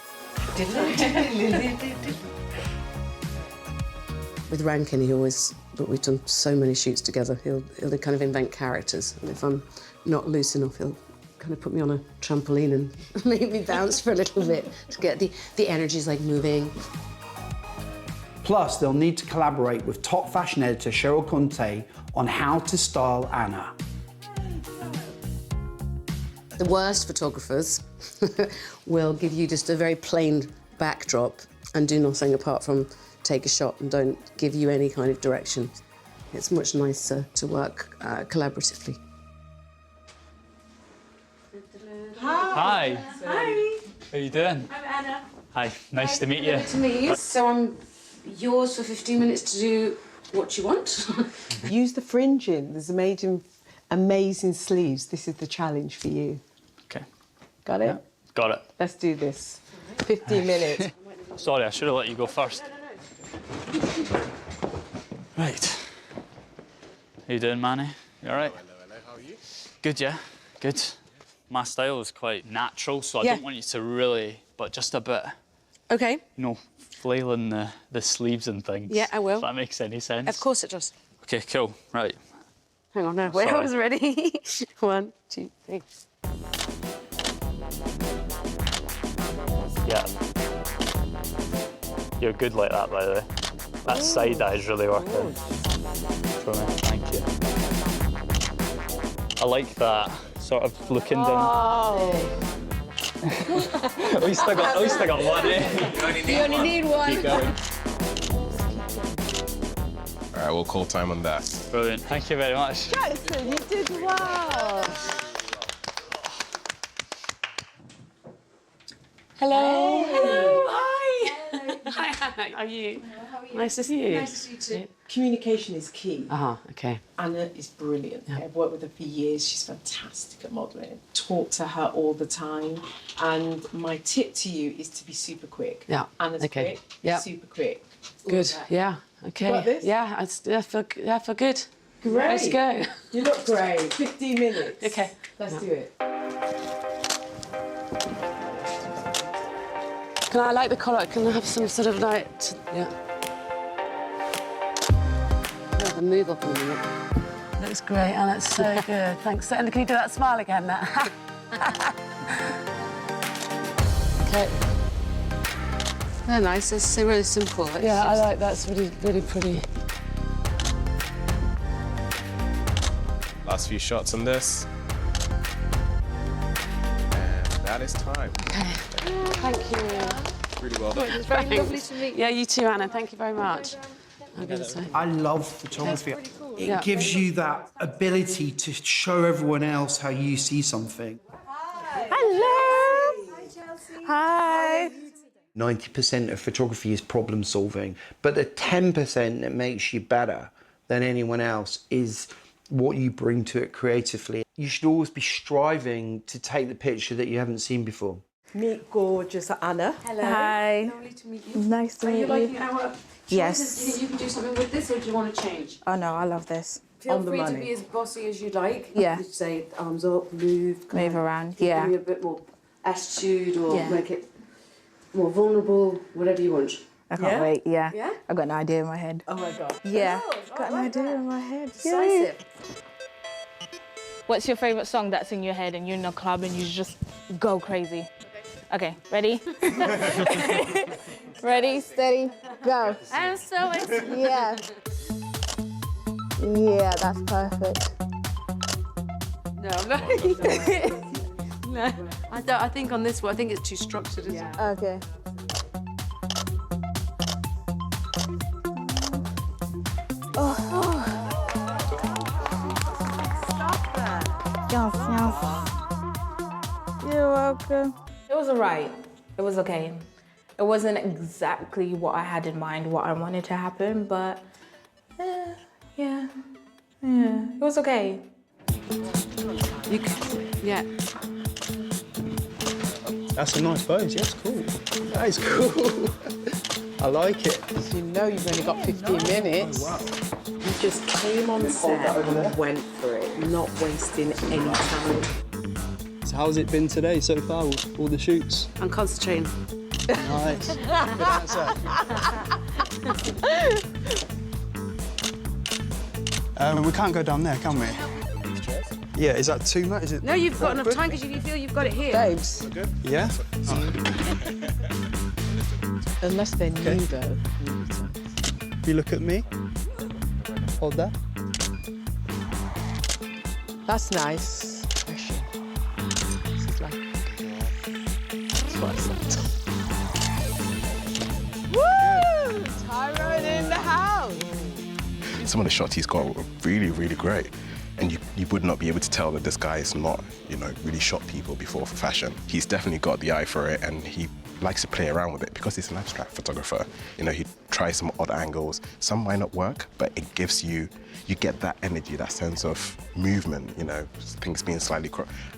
With Rankin, we've done so many shoots together, he'll kind of invent characters, and if I'm not loose enough, he'll kind of put me on a trampoline and make me bounce for a little bit to get the energies like moving. Plus, they'll need to collaborate with top fashion editor Cheryl Conte on how to style Anna. The worst photographers will give you just a very plain backdrop and do nothing apart from take a shot and don't give you any kind of direction. It's much nicer to work collaboratively. Hi. Hi. How you doing? I'm Anna. Hi, nice to meet you. Nice to meet you. So I'm yours for 15 minutes to do what you want. Use the fringing. There's amazing sleeves. This is the challenge for you. Okay. Got it? Yeah. Got it. Let's do this. 15 minutes. Sorry, I should have let you go first. Right. How you doing, Manny? You all right? Hello, how are you? Good, yeah. Good. My style is quite natural, so I don't want you to really, but just a bit, Okay. you know, flailing the sleeves and things. Yeah, I will. If that makes any sense. Of course it does. Okay, cool. Right. Hang on, no, wait, I was ready. 1, 2, 3. Yeah. You're good like that, by the way. That side eye is really working for me. Thank you. I like that sort of looking down. At least I got one, eh? You only need one. Keep going. All right, we'll call time on that. Brilliant. Thank you very much. Jackson, you did well. Hello. Hello. Hi. Hi, Anna. How are you? How are you? Nice to see you. Nice to see you too. Communication is key. Okay. Anna is brilliant. Yeah. I've worked with her for years. She's fantastic at modelling. Talk to her all the time. And my tip to you is to be super quick. Yeah. Anna's quick. Yeah. Super quick. Good. Yeah. Okay. You got this? Yeah. I feel good. Great. Let's go. You look great. 15 minutes. Okay. Let's do it. I like the collar. Can I have some sort of light? Yeah. Oh, the move up a minute. Looks great, and that's so good. Thanks. And can you do that smile again? Okay. They're nice. It's really simple. Yeah, I like that. It's really pretty. Last few shots on this. And that is time. Okay. Thank you. Really well done. It's very lovely to meet you. Yeah, you too, Anna. Thank you very much. I'm going to say. I love photography. Cool. It gives you that ability to show everyone else how you see something. Hello. Hi, Chelsea. Hi. 90% of photography is problem solving, but the 10% that makes you better than anyone else is what you bring to it creatively. You should always be striving to take the picture that you haven't seen before. Meet gorgeous Anna. Hello. Hi. Lovely to meet you. Nice to meet you. Are you liking our Yes. choices? Do you think you can do something with this, or do you want to change? Oh no, I love this. Feel free to be as bossy as you like. Yeah. You say arms up, move. Move around. Give Yeah. me a bit more attitude, or Yeah. make it more vulnerable, whatever you want. I can't wait. Yeah. Yeah? I've got an idea in my head. Oh my God. Yeah. Oh, Got an idea in my head. Decisive. What's your favourite song that's in your head and you're in a club and you just go crazy? Okay, ready? Ready, steady, go. I'm so excited. Yeah. Yeah, that's perfect. No, I'm not. No, I think on this one, I think it's too structured, isn't it? Okay. Yes, yes. You're welcome. It was alright. It was okay. It wasn't exactly what I had in mind, what I wanted to happen, but yeah, it was okay. You could, yeah. That's a nice pose, yeah, it's cool. That is cool. I like it. You know you've only got 15 minutes. Oh, wow. He just came on set and went for it, not wasting any time. So how's it been today so far, all the shoots? I'm concentrating. Nice. Good answer. We can't go down there, can we? Yeah, is that too much? Is it? No, you've got enough time because you feel you've got it here. Babes. Yeah? Unless they're new, though. If you look at me, hold that. That's nice. This is like... That's what I said. Woo! Tyrone in the house! Some of the shots he's got were really, really great. And you would not be able to tell that this guy is not, you know, really shot people before for fashion. He's definitely got the eye for it, and he likes to play around with it because he's an abstract photographer. You know, he tries some odd angles. Some might not work, but it gives you get that energy, that sense of movement, you know, things being slightly...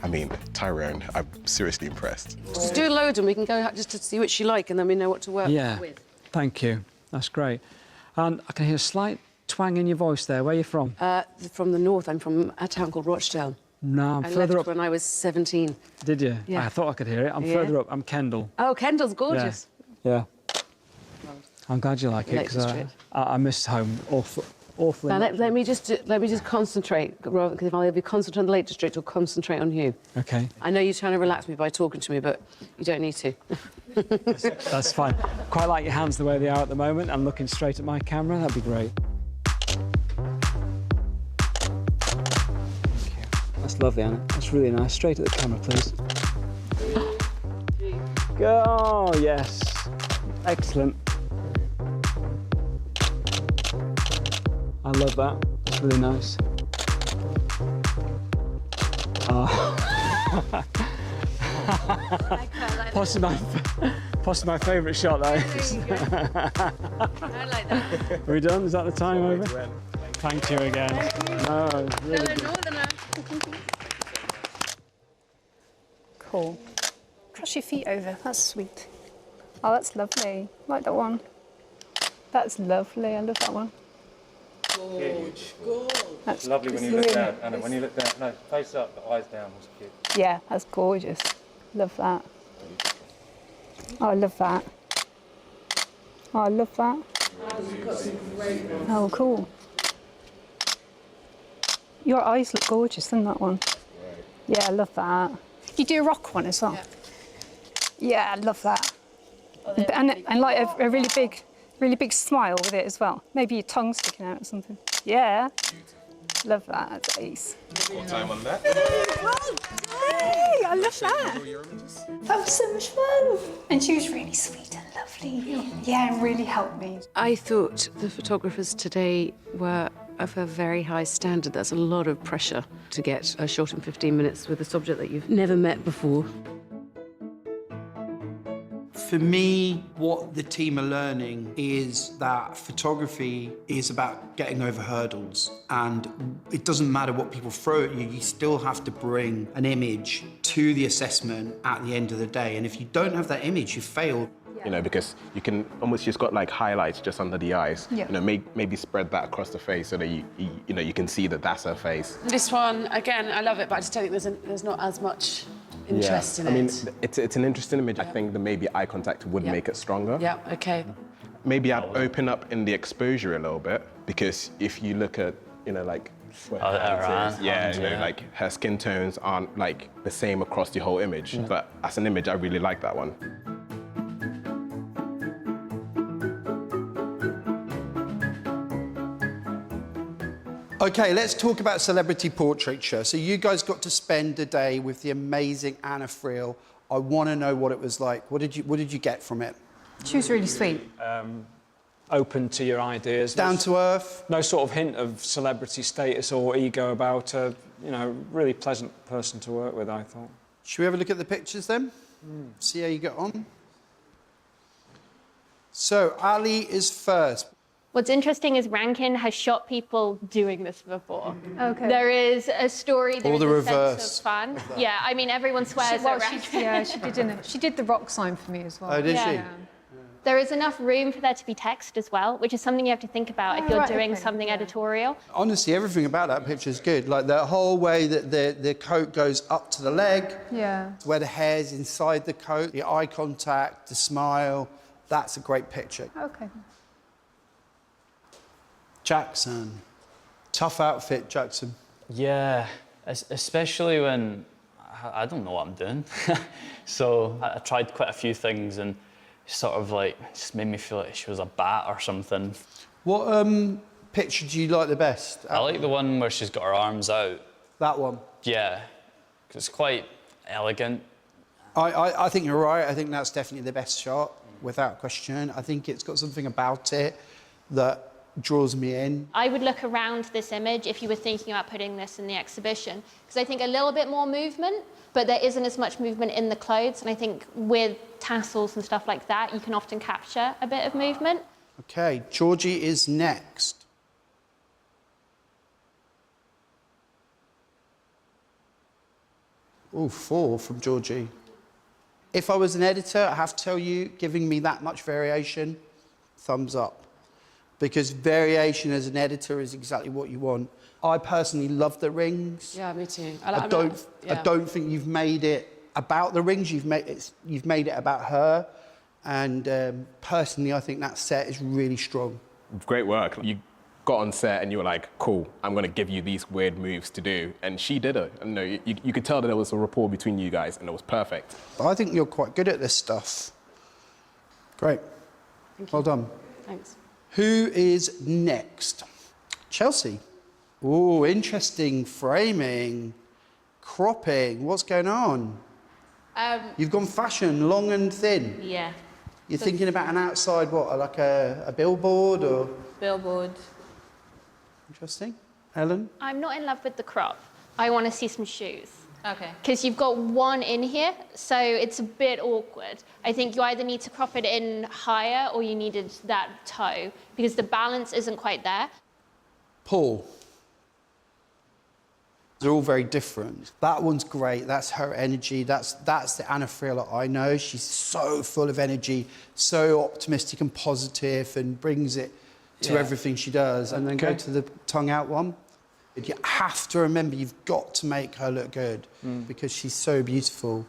I mean, Tyrone, I'm seriously impressed. Just do a load and we can go just to see which you like and then we know what to work with. Thank you. That's great. And I can hear a slight twang in your voice there. Where are you from? From the north. I'm from a town called Rochdale. No, I'm I further left up. when I was 17. Did you? Yeah. I thought I could hear it. I'm further up. I'm Kendal. Oh, Kendall's gorgeous. Yeah. I'm glad you like it Lake because District. I miss home awfully. Now, much. let me just concentrate, because if I'll either concentrate on the Lake District or concentrate on you. Okay. I know you're trying to relax me by talking to me, but you don't need to. That's fine. Quite like your hands the way they are at the moment and looking straight at my camera. That'd be great. That's lovely, Anna. That's really nice. Straight at the camera, please. Go! Oh, yes. Excellent. I love that. It's really nice. Oh. Possibly my favourite shot, though. I like that. Are we done? Is that the time over? Thank you again. No, really good. Cool. Cross your feet over. That's sweet. Oh, that's lovely. Like that one. That's lovely. I love that one. Huge. That's lovely when you look down, Anna. When you look down, no, face up, but eyes down was cute. Yeah, that's gorgeous. Love that. Oh, I love that. Oh, I love that. Oh, cool. Your eyes look gorgeous in that one. Yeah, I love that. You do a rock one as well. Yeah, I love that. And like a really big smile with it as well. Maybe your tongue sticking out or something. Yeah. Love that. That's ace. What time on that? Hey, I love that. That was so much fun. And she was really sweet and lovely. Yeah, and really helped me. I thought the photographers today were of a very high standard. That's a lot of pressure to get a shot in 15 minutes with a subject that you've never met before. For me, what the team are learning is that photography is about getting over hurdles, and it doesn't matter what people throw at you, you still have to bring an image to the assessment at the end of the day, and if you don't have that image, you failed. You know, because you can almost just got like highlights just under the eyes. Yeah. You know, maybe spread that across the face so that you know you can see that that's her face. This one, again, I love it, but I just don't think there's not as much interest in it. I mean, it's an interesting image. I think that maybe eye contact would make it stronger. Yeah, okay. Maybe I'd open up in the exposure a little bit, because if you look at, you know, like where her hands is, you know, like her skin tones aren't like the same across the whole image. But as an image, I really like that one. Okay, let's talk about celebrity portraiture. So you guys got to spend a day with the amazing Anna Friel. I want to know what it was like. What did you get from it? She was really sweet. Open to your ideas. Down to earth. No sort of hint of celebrity status or ego about her. You know, really pleasant person to work with, I thought. Should we have a look at the pictures then? See how you get on. So Ali is first. What's interesting is Rankin has shot people doing this before. Okay. There is a story, there Or is the a reverse sense of fun. Yeah, I mean, everyone swears at Rankin. She did the rock sign for me as well. Oh, did she? Yeah. There is enough room for there to be text as well, which is something you have to think about if you're doing something editorial. Honestly, everything about that picture is good. Like the whole way that the coat goes up to the leg, where the hair's inside the coat, the eye contact, the smile. That's a great picture. Okay. Jackson. Tough outfit, Jackson. Yeah, especially when I don't know what I'm doing. So I tried quite a few things and sort of like just made me feel like she was a bat or something. What picture do you like the best? I like the one where she's got her arms out. That one? Yeah, 'cause it's quite elegant. I think you're right. I think that's definitely the best shot, without question. I think it's got something about it that draws me in. I would look around this image if you were thinking about putting this in the exhibition, because I think a little bit more movement, but there isn't as much movement in the clothes, and I think with tassels and stuff like that, you can often capture a bit of movement. Okay, Georgie is next. Oh, 4 from Georgie. If I was an editor, I have to tell you, giving me that much variation, thumbs up. Because variation as an editor is exactly what you want. I personally love the rings. Yeah, me too. I don't think you've made it about the rings. You've made it about her. And personally, I think that set is really strong. Great work. You got on set and you were like, cool, I'm going to give you these weird moves to do. And she did it. And you could tell that there was a rapport between you guys and it was perfect. I think you're quite good at this stuff. Great. Well done. Thanks. Who is next? Chelsea. Oh, interesting framing, cropping. What's going on? You've gone fashion, long and thin. Yeah. You're thinking about an outside, what, like a billboard or? Billboard. Interesting. Ellen? I'm not in love with the crop. I want to see some shoes. Okay. Because you've got one in here, so it's a bit awkward. I think you either need to crop it in higher or you needed that toe, because the balance isn't quite there. Paul. They're all very different. That one's great. That's her energy. That's the Anna Friel that I know. She's so full of energy, so optimistic and positive, and brings it to everything she does. And then go to the tongue out one. You have to remember, you've got to make her look good because she's so beautiful.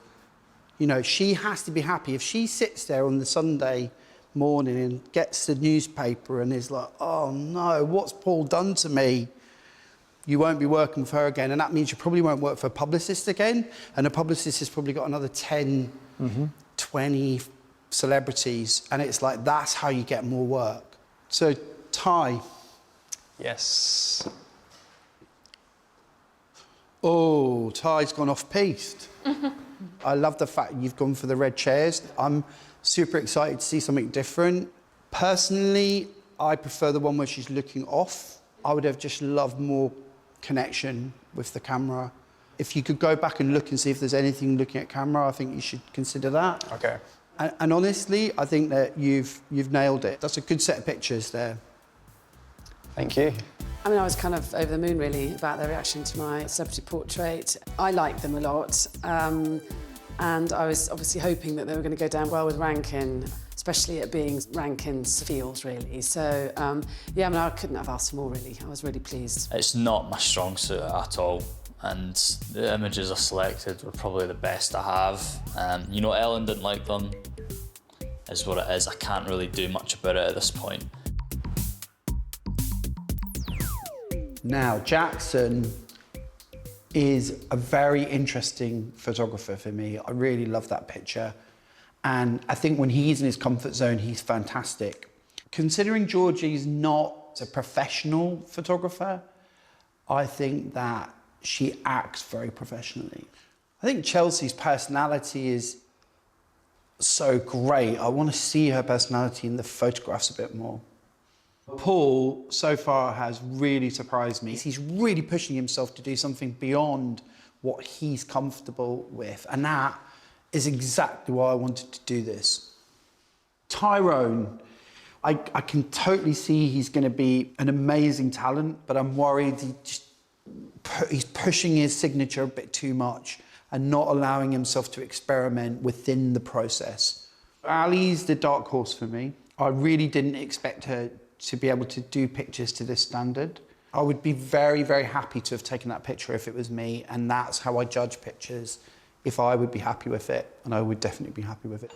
You know, she has to be happy. If she sits there on the Sunday morning and gets the newspaper and is like, oh no, what's Paul done to me? You won't be working with her again. And that means you probably won't work for a publicist again. And a publicist has probably got another 10, 20 celebrities. And it's like, that's how you get more work. So, Ty. Yes. Oh, Ty's gone off-piste. I love the fact you've gone for the red chairs. I'm super excited to see something different. Personally, I prefer the one where she's looking off. I would have just loved more connection with the camera. If you could go back and look and see if there's anything looking at camera, I think you should consider that. Okay. And honestly, I think that you've nailed it. That's a good set of pictures there. Thank you. I mean, I was kind of over the moon, really, about their reaction to my celebrity portrait. I liked them a lot, and I was obviously hoping that they were going to go down well with Rankin, especially it being Rankin's field, really. So, yeah, I mean, I couldn't have asked for more, really. I was really pleased. It's not my strong suit at all, and the images I selected were probably the best I have. You know, Ellen didn't like them, is what it is. I can't really do much about it at this point. Now, Jackson is a very interesting photographer for me. I really love that picture. And I think when he's in his comfort zone, he's fantastic. Considering Georgie's not a professional photographer, I think that she acts very professionally. I think Chelsea's personality is so great. I want to see her personality in the photographs a bit more. Paul, so far, has really surprised me. He's really pushing himself to do something beyond what he's comfortable with. And that is exactly why I wanted to do this. Tyrone, I can totally see he's going to be an amazing talent, but I'm worried he's pushing his signature a bit too much and not allowing himself to experiment within the process. Ali's the dark horse for me. I really didn't expect her to be able to do pictures to this standard. I would be very, very happy to have taken that picture if it was me, and that's how I judge pictures, if I would be happy with it, and I would definitely be happy with it.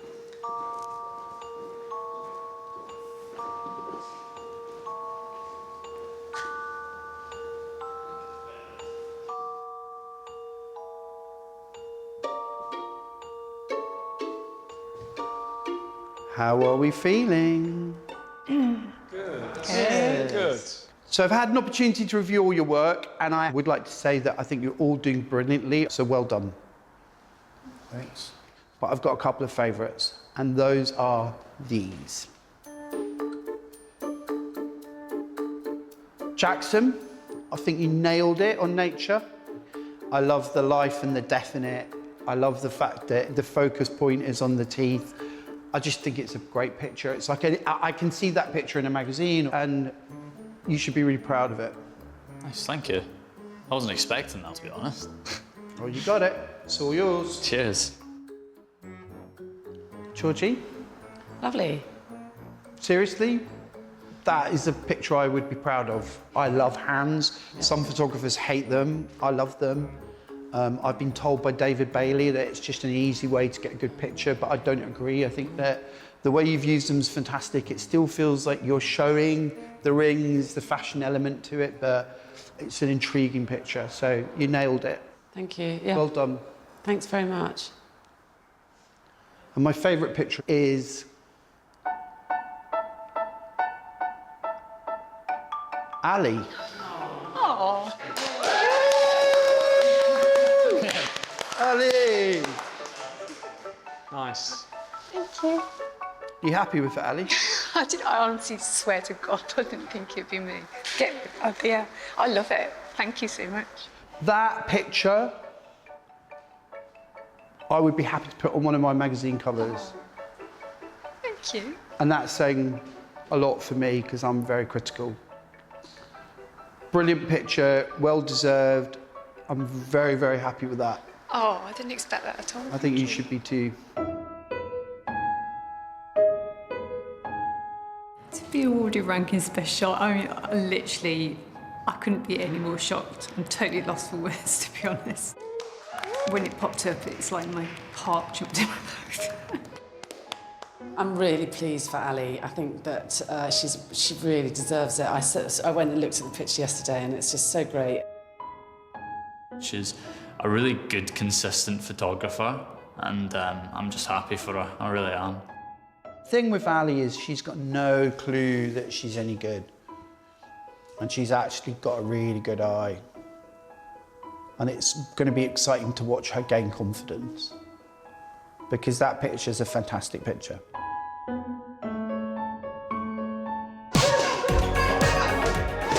How are we feeling? Good. So I've had an opportunity to review all your work, and I would like to say that I think you're all doing brilliantly, so well done. Thanks. But I've got a couple of favourites, and those are these. Jackson, I think you nailed it on nature. I love the life and the death in it. I love the fact that the focus point is on the teeth. I just think it's a great picture. It's like, I can see that picture in a magazine, and you should be really proud of it. Nice, thank you. I wasn't expecting that, to be honest. Well, you got it. It's all yours. Cheers. Georgie? Lovely. Seriously? That is a picture I would be proud of. I love hands. Some photographers hate them. I love them. I've been told by David Bailey that it's just an easy way to get a good picture, but I don't agree. I think that the way you've used them is fantastic. It still feels like you're showing the rings, the fashion element to it, but it's an intriguing picture. So you nailed it. Thank you. Yeah. Well done. Thanks very much. And my favourite picture is Ali. Oh. Ali! Nice. Thank you. You happy with it, Ali? I honestly swear to God, I didn't think it'd be me. Yeah, I love it. Thank you so much. That picture, I would be happy to put on one of my magazine covers. Thank you. And that's saying a lot for me because I'm very critical. Brilliant picture, well deserved. I'm very, very happy with that. Oh, I didn't expect that at all. I think you should be too. To be awarded Rankin Special, I mean, I couldn't be any more shocked. I'm totally lost for words, to be honest. When it popped up, it's like my heart jumped in my mouth. I'm really pleased for Ali. I think that she really deserves it. I went and looked at the picture yesterday, and it's just so great. She's a really good, consistent photographer, and I'm just happy for her. I really am. The thing with Ali is she's got no clue that she's any good. And she's actually got a really good eye. And it's going to be exciting to watch her gain confidence. Because that picture's a fantastic picture.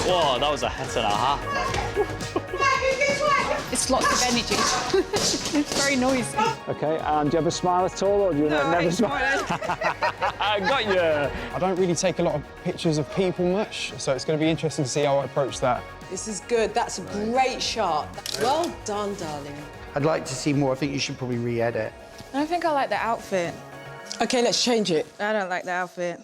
Whoa, that was a hit and a half, mate. It's lots of energy. It's very noisy. Okay, and do you have a smile at all, or do you never smile? I got you. I don't really take a lot of pictures of people much, so it's going to be interesting to see how I approach that. This is good. That's a great shot. Well done, darling. I'd like to see more. I think you should probably re-edit. I don't think I like the outfit. OK, let's change it. I don't like the outfit.